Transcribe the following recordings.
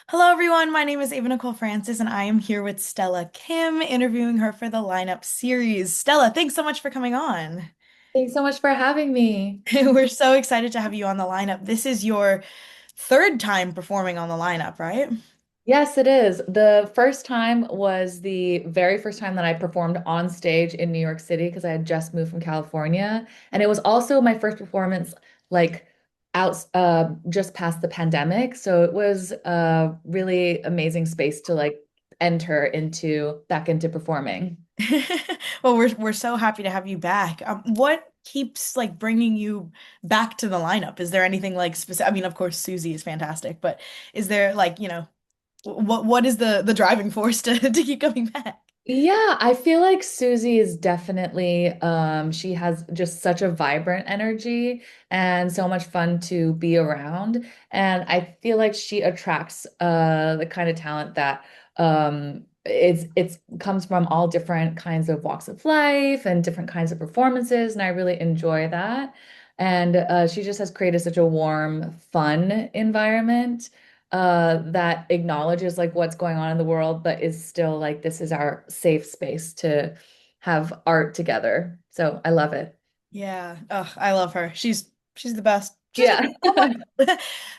Hello, everyone. My name is Ava Nicole Francis, and I am here with Stella Kim, interviewing her for the lineup series. Stella, thanks so much for coming on. Thanks so much for having me. We're so excited to have you on the lineup. This is your third time performing on the lineup, right? Yes, it is. The first time was the very first time that I performed on stage in New York City because I had just moved from California. And it was also my first performance like out just past the pandemic. So it was a really amazing space to like enter into back into performing. Well, we're so happy to have you back. What keeps like bringing you back to the lineup? Is there anything like specific? I mean, of course, Susie is fantastic, but is there like, what is the driving force to to keep coming back? Yeah, I feel like Susie is definitely she has just such a vibrant energy and so much fun to be around. And I feel like she attracts the kind of talent that it's comes from all different kinds of walks of life and different kinds of performances, and I really enjoy that. And she just has created such a warm, fun environment that acknowledges like what's going on in the world, but is still like this is our safe space to have art together. So I love it. Yeah. Oh, I love her. She's the best. She's Yeah.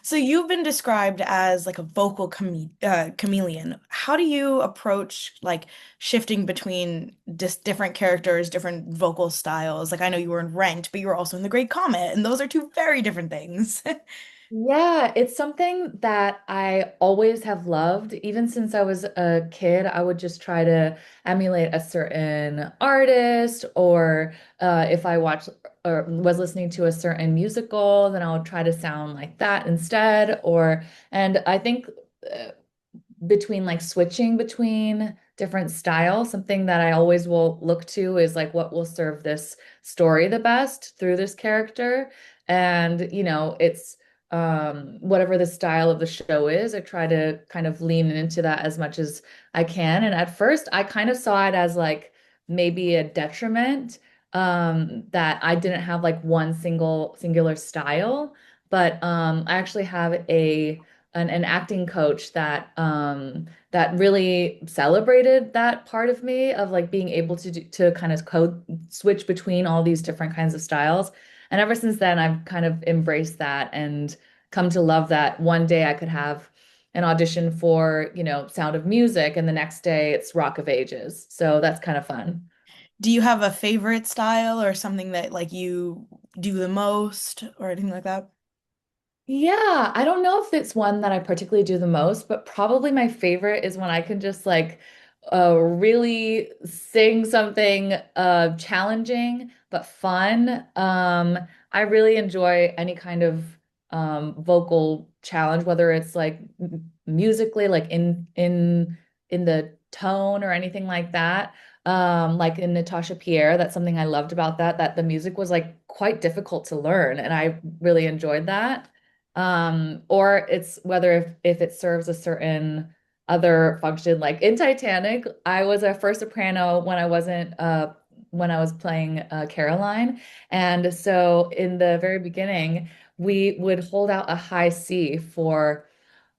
so you've been described as like a vocal chameleon. How do you approach like shifting between just different characters, different vocal styles? Like I know you were in Rent, but you were also in The Great Comet, and those are two very different things. Yeah, it's something that I always have loved. Even since I was a kid, I would just try to emulate a certain artist, or if I watched or was listening to a certain musical, then I would try to sound like that instead. And I think uh, between like switching between different styles, something that I always will look to is like what will serve this story the best through this character. And, it's whatever the style of the show is, I try to kind of lean into that as much as I can. And at first, I kind of saw it as like maybe a detriment that I didn't have like one singular style, but I actually have an acting coach that really celebrated that part of me of like being able to kind of code switch between all these different kinds of styles. And ever since then, I've kind of embraced that and come to love that one day I could have an audition for, Sound of Music, and the next day it's Rock of Ages. So that's kind of fun. Do you have a favorite style or something that like you do the most or anything like that? Yeah, I don't know if it's one that I particularly do the most, but probably my favorite is when I can just like really sing something challenging but fun. I really enjoy any kind of vocal challenge, whether it's like musically, like in the tone or anything like that. Like in Natasha Pierre, that's something I loved about that the music was like quite difficult to learn, and I really enjoyed that. Or it's whether if it serves a certain other function. Like in Titanic, I was a first soprano when I was playing Caroline. And so in the very beginning, we would hold out a high C for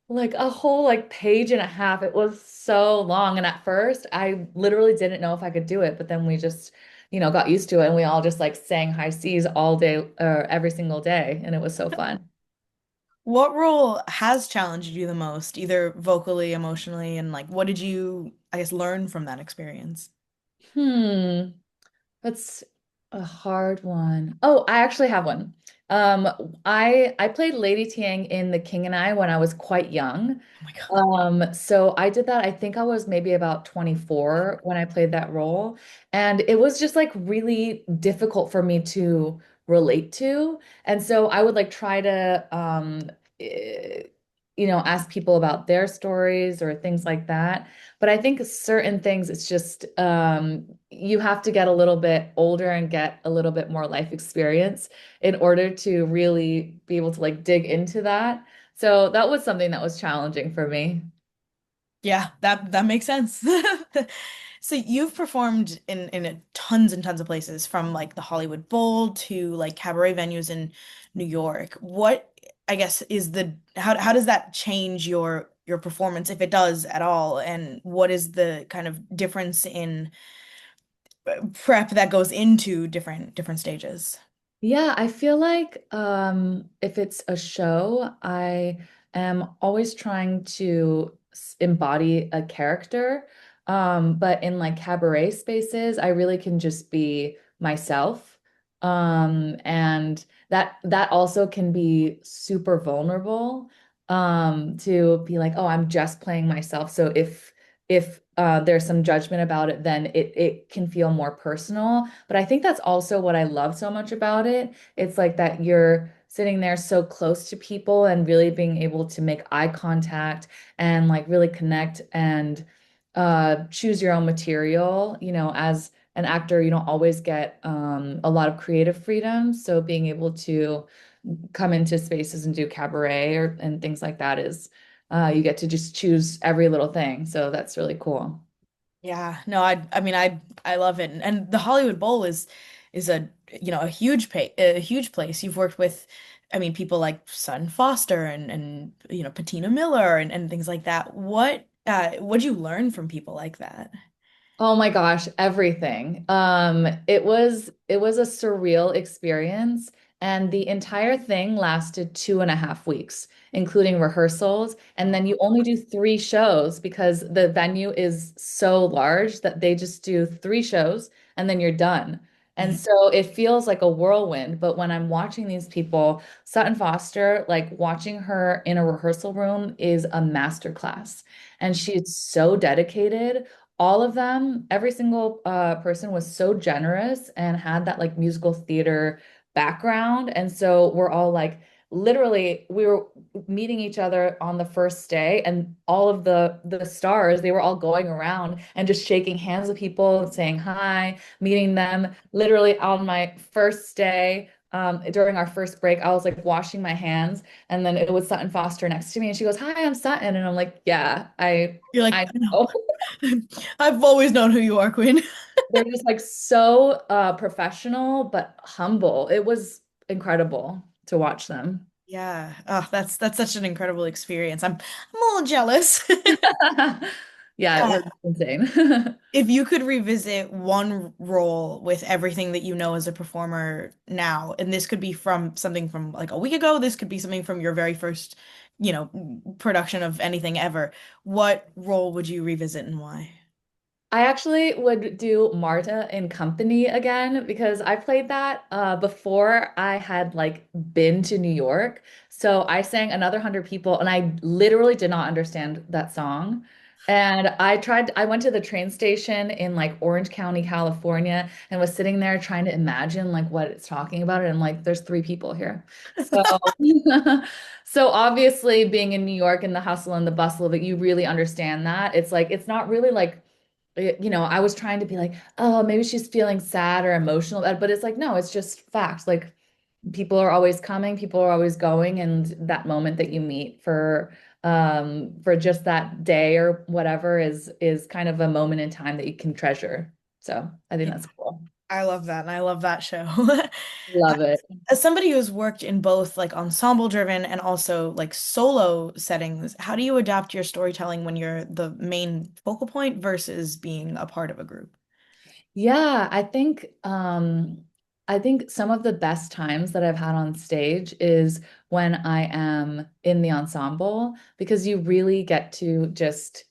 like a whole like page and a half. It was so long. And at first, I literally didn't know if I could do it, but then we just, got used to it, and we all just like sang high C's all day or every single day, and it was so fun. What role has challenged you the most, either vocally, emotionally, and like what did you, I guess, learn from that experience? Hmm. That's a hard one. Oh, I actually have one. Um, I played Lady Tiang in The King and I when I was quite young. Oh my God. So I did that. I think I was maybe about 24 when I played that role. And it was just like really difficult for me to relate to. And so I would like try to eh, ask people about their stories or things like that. But I think certain things, it's just you have to get a little bit older and get a little bit more life experience in order to really be able to like dig into that. So that was something that was challenging for me. Yeah, that makes sense. So you've performed in tons and tons of places, from like the Hollywood Bowl to like cabaret venues in New York. What, I guess, is the how does that change your your performance, if it does at all? And what is the kind of difference in prep that goes into different stages? Yeah, I feel like if it's a show, I am always trying to embody a character. But in like cabaret spaces, I really can just be myself. And that also can be super vulnerable to be like, oh, I'm just playing myself. So if there's some judgment about it, then it can feel more personal. But I think that's also what I love so much about it. It's like that you're sitting there so close to people and really being able to make eye contact and like really connect and choose your own material. You know, as an actor, you don't always get a lot of creative freedom. So being able to come into spaces and do cabaret or and things like that is you get to just choose every little thing. So that's really cool. Yeah, no, I mean I love it. And the Hollywood Bowl is a a huge place. You've worked with I mean people like Sutton Foster and Patina Miller and things like that. What'd you learn from people like that? Oh my gosh, everything. It was a surreal experience, and the entire thing lasted 2.5 weeks, including rehearsals. And then you only do 3 shows because the venue is so large that they just do 3 shows and then you're done. And Mhm. so it feels like a whirlwind. But when I'm watching these people, Sutton Foster, like watching her in a rehearsal room is a masterclass. And she's so dedicated. All of them, every single person was so generous and had that like musical theater background. And so we're all like, literally, we were meeting each other on the first day, and all of the stars, they were all going around and just shaking hands with people, saying hi, meeting them. Literally on my first day, during our first break, I was like washing my hands, and then it was Sutton Foster next to me, and she goes, "Hi, I'm Sutton," and I'm like, "Yeah, I." You're like, I no. know. I've always known who you are, Queen. They're just like so professional but humble. It was incredible to watch them. Yeah. Oh, that's such an incredible experience. I'm a little jealous. Yeah, it Uh, was insane. if you could revisit one role with everything that you know as a performer now, and this could be from something from like a week ago, this could be something from your very first, production of anything ever, what role would you revisit and why? I actually would do Marta in Company again because I played that before I had like been to New York. So I sang Another 100 People and I literally did not understand that song. And I went to the train station in like Orange County, California, and was sitting there trying to imagine like what it's talking about. And like, there's 3 people here. So, so obviously being in New York and the hustle and the bustle of it, you really understand that. It's like, it's not really like I was trying to be like, oh, maybe she's feeling sad or emotional, but it's like, no, it's just fact. Like people are always coming, people are always going, and that moment that you meet for just that day or whatever is kind of a moment in time that you can treasure. So I think Yeah, that's cool. I love that, and I love that show. Love it. As somebody who's worked in both like ensemble driven and also like solo settings, how do you adapt your storytelling when you're the main focal point versus being a part of a group? Yeah, I think some of the best times that I've had on stage is when I am in the ensemble because you really get to just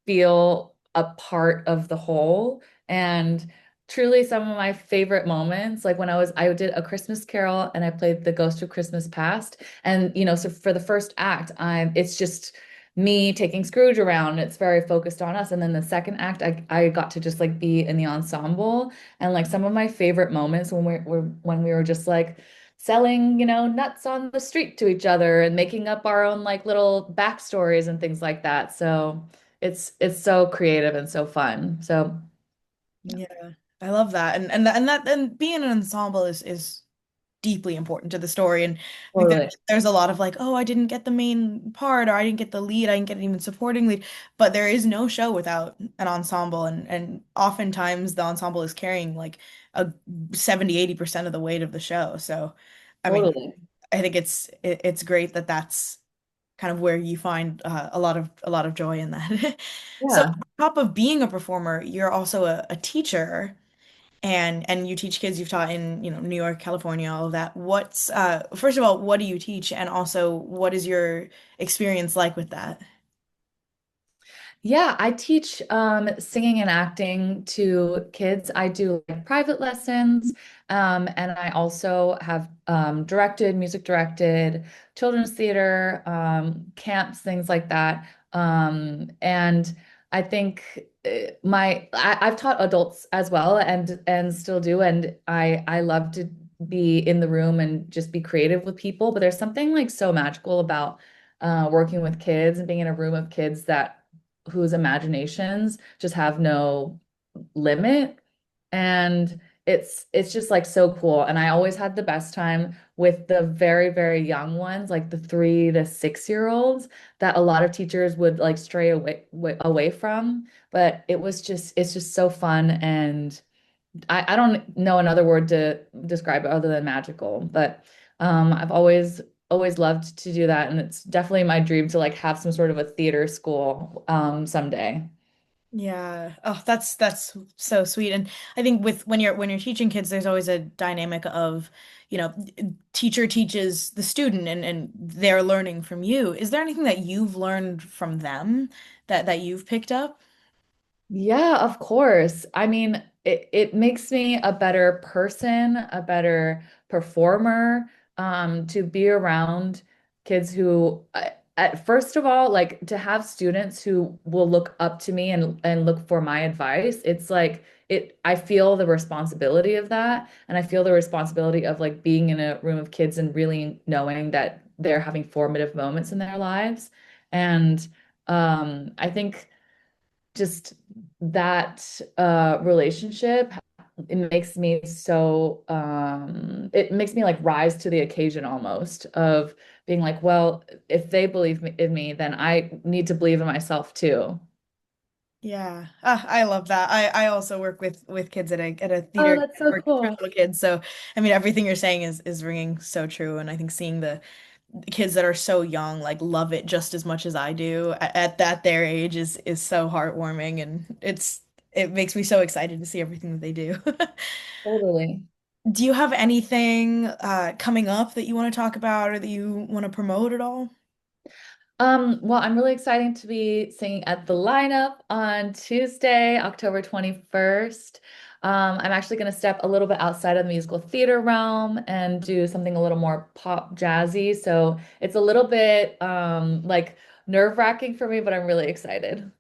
feel a part of the whole. And truly some of my favorite moments, like when I did A Christmas Carol and I played The Ghost of Christmas Past. And so for the first act, it's just me taking Scrooge around. It's very focused on us. And then the second act, I got to just like be in the ensemble. And like some of my favorite moments when we were just like selling, nuts on the street to each other and making up our own like little backstories and things like that. So it's so creative and so fun. So yeah, Yeah, I love that. And being an ensemble is deeply important to the story. And I think totally. there's a lot of like, oh, I didn't get the main part or I didn't get the lead, I didn't get even supporting lead. But there is no show without an ensemble. And oftentimes the ensemble is carrying like a 70-80% of the weight of the show. So I mean, Totally. I think it's great that that's kind of where you find a lot of joy in that. So Yeah. on top of being a performer, you're also a teacher and you teach kids. You've taught in, New York, California, all of that. What's first of all, what do you teach? And also, what is your experience like with that? Yeah, I teach singing and acting to kids. I do like private lessons, and I also have music directed, children's theater, camps, things like that. And I think I've taught adults as well, and still do, and I love to be in the room and just be creative with people. But there's something like so magical about working with kids and being in a room of kids that whose imaginations just have no limit. And it's just like so cool. And I always had the best time with the very, very young ones, like the 3 to 6 year olds that a lot of teachers would like stray away from. But it's just so fun. And I don't know another word to describe it other than magical. But I've always loved to do that, and it's definitely my dream to like have some sort of a theater school someday. Yeah. Oh, that's so sweet. And I think with when you're teaching kids, there's always a dynamic of, you know, teacher teaches the student and they're learning from you. Is there anything that you've learned from them that you've picked up? Yeah, of course. I mean, it makes me a better person, a better performer, to be around kids who, first of all, like to have students who will look up to me and look for my advice. It's like I feel the responsibility of that, and I feel the responsibility of like being in a room of kids and really knowing that they're having formative moments in their lives. And I think just that relationship, it makes me like rise to the occasion almost of being like, well, if they in me, then I need to believe in myself too. Yeah. I love that. I also work with kids at a Oh, theater that's so for cool. little kids. So I mean everything you're saying is ringing so true. And I think seeing the kids that are so young like love it just as much as I do at that their age is so heartwarming, and it makes me so excited to see everything that they do. Totally. Do you have anything coming up that you want to talk about or that you want to promote at all? Well, I'm really excited to be singing at the lineup on Tuesday, October 21st. I'm actually going to step a little bit outside of the musical theater realm and do something a little more pop jazzy. So it's a little bit like nerve-wracking for me, but I'm really excited.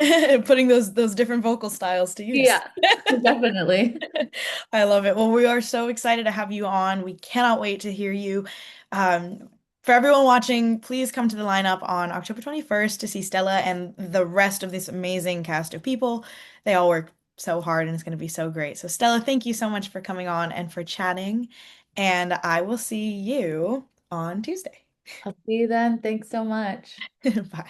Putting those different vocal styles to use. Yeah, definitely. I love it. Well, we are so excited to have you on. We cannot wait to hear you. Um, for everyone watching, please come to the lineup on October 21st to see Stella and the rest of this amazing cast of people. They all work so hard and it's going to be so great. So, Stella, thank you so much for coming on and for chatting. And I will see you on Tuesday. I'll see you then. Thanks so much. Bye.